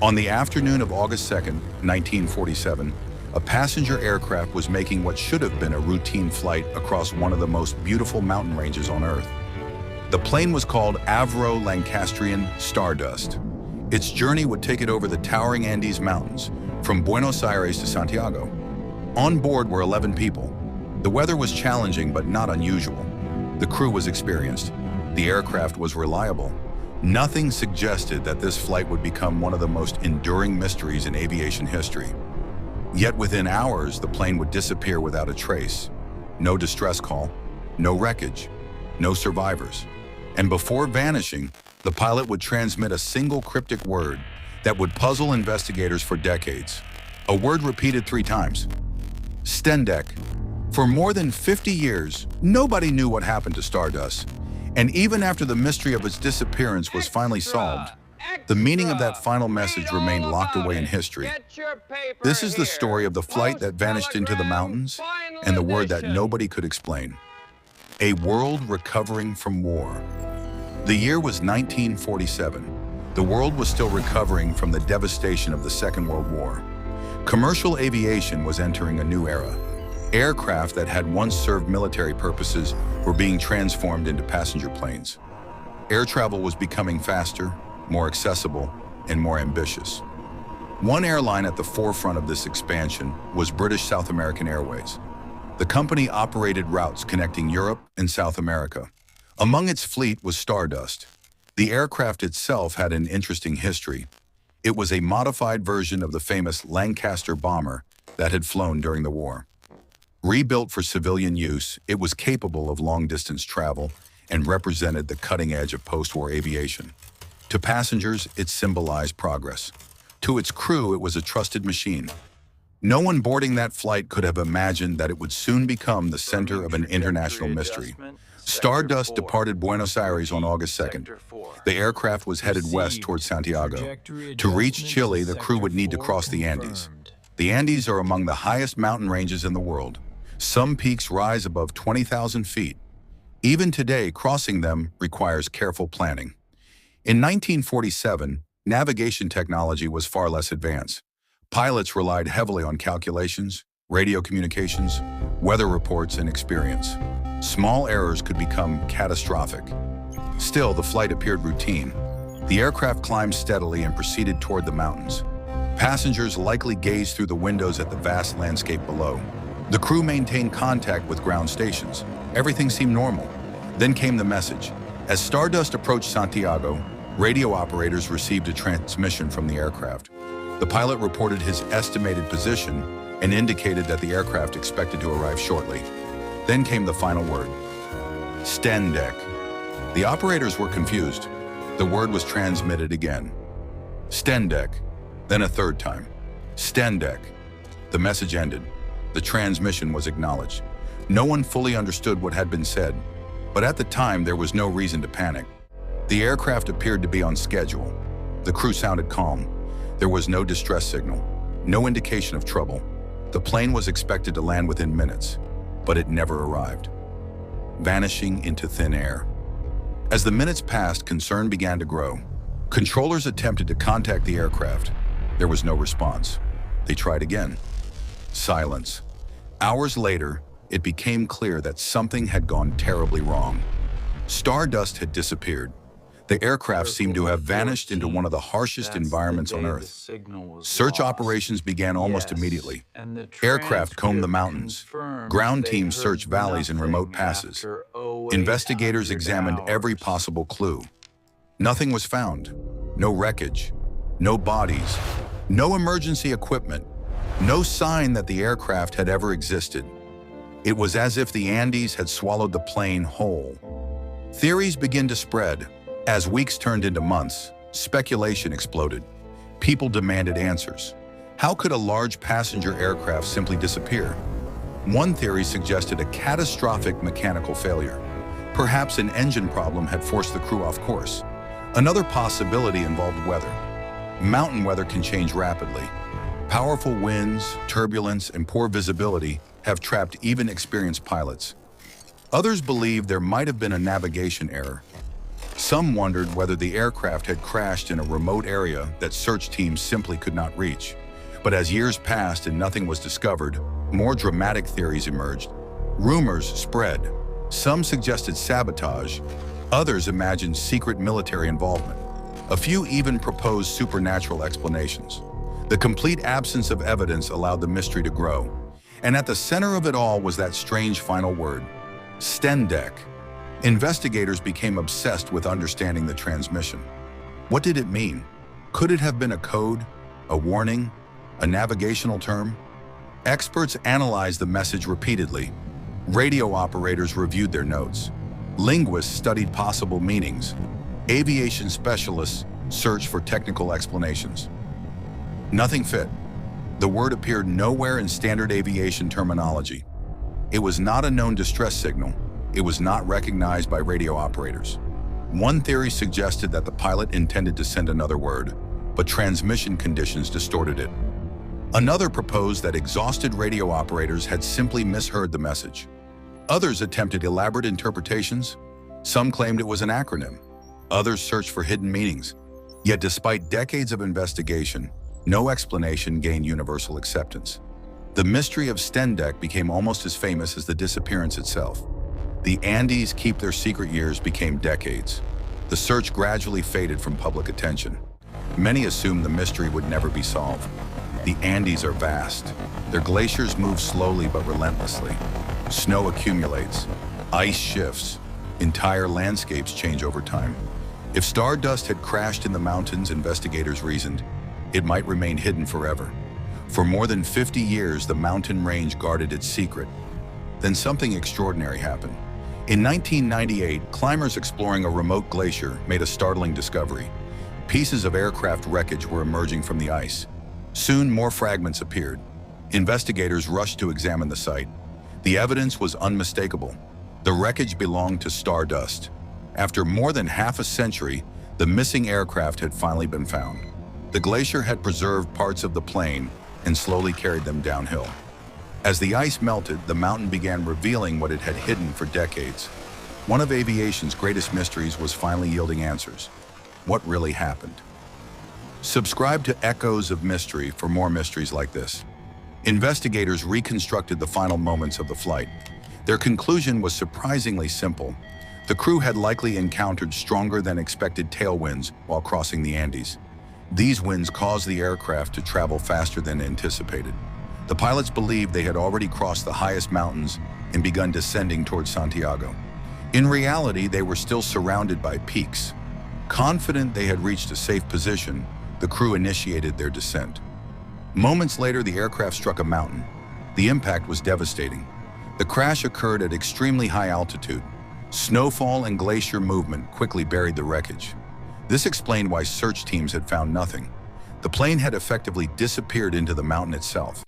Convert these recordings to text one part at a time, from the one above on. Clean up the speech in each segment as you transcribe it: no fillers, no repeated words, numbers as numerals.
On the afternoon of August 2nd, 1947, a passenger aircraft was making what should have been a routine flight across one of the most beautiful mountain ranges on Earth. The plane was called Avro-Lancastrian Stardust. Its journey would take it over the towering Andes Mountains, from Buenos Aires to Santiago. On board were 11 people. The weather was challenging but not unusual. The crew was experienced. The aircraft was reliable. Nothing suggested that this flight would become one of the most enduring mysteries in aviation history. Yet within hours, the plane would disappear without a trace. No distress call, no wreckage, no survivors. And before vanishing, the pilot would transmit a single cryptic word that would puzzle investigators for decades. A word repeated 3 times. STENDEC. For more than 50 years, nobody knew what happened to Stardust. And even after the mystery of its disappearance was finally solved, the meaning of that final message remained locked away in history. This is the story of the flight that vanished into the mountains and the word that nobody could explain. A world recovering from war. The year was 1947. The world was still recovering from the devastation of the Second World War. Commercial aviation was entering a new era. Aircraft that had once served military purposes were being transformed into passenger planes. Air travel was becoming faster, more accessible, and more ambitious. One airline at the forefront of this expansion was British South American Airways. The company operated routes connecting Europe and South America. Among its fleet was Stardust. The aircraft itself had an interesting history. It was a modified version of the famous Lancaster bomber that had flown during the war. Rebuilt for civilian use, it was capable of long-distance travel and represented the cutting edge of post-war aviation. To passengers, it symbolized progress. To its crew, it was a trusted machine. No one boarding that flight could have imagined that it would soon become the center of an international mystery. Stardust departed Buenos Aires on August 2nd. The aircraft was headed west towards Santiago. To reach Chile, the crew would need to cross the Andes. The Andes are among the highest mountain ranges in the world. Some peaks rise above 20,000 feet. Even today, crossing them requires careful planning. In 1947, navigation technology was far less advanced. Pilots relied heavily on calculations, radio communications, weather reports, and experience. Small errors could become catastrophic. Still, the flight appeared routine. The aircraft climbed steadily and proceeded toward the mountains. Passengers likely gazed through the windows at the vast landscape below. The crew maintained contact with ground stations. Everything seemed normal. Then came the message. As Stardust approached Santiago, radio operators received a transmission from the aircraft. The pilot reported his estimated position and indicated that the aircraft expected to arrive shortly. Then came the final word. STENDEC. The operators were confused. The word was transmitted again. STENDEC. Then a third time. STENDEC. The message ended. The transmission was acknowledged. No one fully understood what had been said, but at the time there was no reason to panic. The aircraft appeared to be on schedule. The crew sounded calm. There was no distress signal, no indication of trouble. The plane was expected to land within minutes, but it never arrived, vanishing into thin air. As the minutes passed, concern began to grow. Controllers attempted to contact the aircraft. There was no response. They tried again. Silence. Hours later, it became clear that something had gone terribly wrong. Stardust had disappeared. The aircraft seemed to have vanished into one of the harshest environments on Earth. Search operations began almost immediately. Aircraft combed the mountains. Ground teams searched valleys and remote passes. Investigators examined every possible clue. Nothing was found. No wreckage, no bodies, no emergency equipment, no sign that the aircraft had ever existed. It was as if the Andes had swallowed the plane whole. Theories began to spread. As weeks turned into months, speculation exploded. People demanded answers. How could a large passenger aircraft simply disappear? One theory suggested a catastrophic mechanical failure. Perhaps an engine problem had forced the crew off course. Another possibility involved weather. Mountain weather can change rapidly. Powerful winds, turbulence, and poor visibility have trapped even experienced pilots. Others believe there might have been a navigation error. Some wondered whether the aircraft had crashed in a remote area that search teams simply could not reach. But as years passed and nothing was discovered, more dramatic theories emerged. Rumors spread. Some suggested sabotage. Others imagined secret military involvement. A few even proposed supernatural explanations. The complete absence of evidence allowed the mystery to grow. And at the center of it all was that strange final word, STENDEC. Investigators became obsessed with understanding the transmission. What did it mean? Could it have been a code, a warning, a navigational term? Experts analyzed the message repeatedly. Radio operators reviewed their notes. Linguists studied possible meanings. Aviation specialists searched for technical explanations. Nothing fit. The word appeared nowhere in standard aviation terminology. It was not a known distress signal. It was not recognized by radio operators. One theory suggested that the pilot intended to send another word, but transmission conditions distorted it. Another proposed that exhausted radio operators had simply misheard the message. Others attempted elaborate interpretations. Some claimed it was an acronym. Others searched for hidden meanings. Yet despite decades of investigation, no explanation gained universal acceptance. The mystery of STENDEC became almost as famous as the disappearance itself. The Andes keep their secret years became decades. The search gradually faded from public attention. Many assumed the mystery would never be solved. The Andes are vast. Their glaciers move slowly but relentlessly. Snow accumulates. Ice shifts. Entire landscapes change over time. If Stardust had crashed in the mountains, investigators reasoned, it might remain hidden forever. For more than 50 years, the mountain range guarded its secret. Then something extraordinary happened. In 1998, climbers exploring a remote glacier made a startling discovery. Pieces of aircraft wreckage were emerging from the ice. Soon, more fragments appeared. Investigators rushed to examine the site. The evidence was unmistakable. The wreckage belonged to Stardust. After more than half a century, the missing aircraft had finally been found. The glacier had preserved parts of the plane and slowly carried them downhill. As the ice melted, the mountain began revealing what it had hidden for decades. One of aviation's greatest mysteries was finally yielding answers. What really happened? Subscribe to Echoes of Mystery for more mysteries like this. Investigators reconstructed the final moments of the flight. Their conclusion was surprisingly simple. The crew had likely encountered stronger than expected tailwinds while crossing the Andes. These winds caused the aircraft to travel faster than anticipated. The pilots believed they had already crossed the highest mountains and begun descending towards Santiago. In reality, they were still surrounded by peaks. Confident they had reached a safe position, the crew initiated their descent. Moments later, the aircraft struck a mountain. The impact was devastating. The crash occurred at extremely high altitude. Snowfall and glacier movement quickly buried the wreckage. This explained why search teams had found nothing. The plane had effectively disappeared into the mountain itself.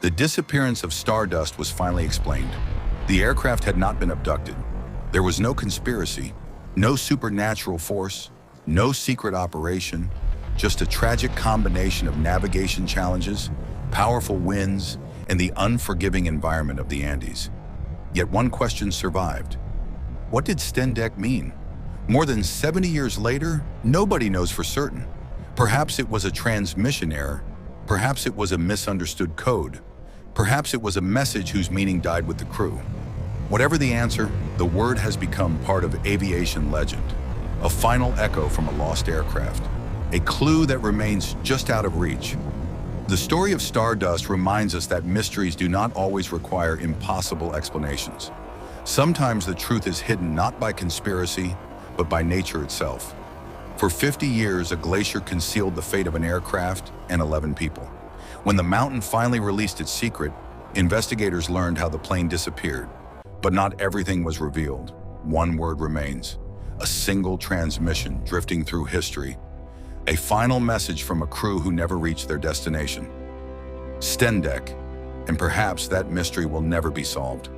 The disappearance of Stardust was finally explained. The aircraft had not been abducted. There was no conspiracy, no supernatural force, no secret operation, just a tragic combination of navigation challenges, powerful winds, and the unforgiving environment of the Andes. Yet one question survived. What did STENDEC mean? More than 70 years later, nobody knows for certain. Perhaps it was a transmission error. Perhaps it was a misunderstood code. Perhaps it was a message whose meaning died with the crew. Whatever the answer, the word has become part of aviation legend, a final echo from a lost aircraft, a clue that remains just out of reach. The story of Stardust reminds us that mysteries do not always require impossible explanations. Sometimes the truth is hidden not by conspiracy, but by nature itself. For 50 years, a glacier concealed the fate of an aircraft and 11 people. When the mountain finally released its secret, investigators learned how the plane disappeared. But not everything was revealed. One word remains: a single transmission drifting through history. A final message from a crew who never reached their destination. STENDEC, and perhaps that mystery will never be solved.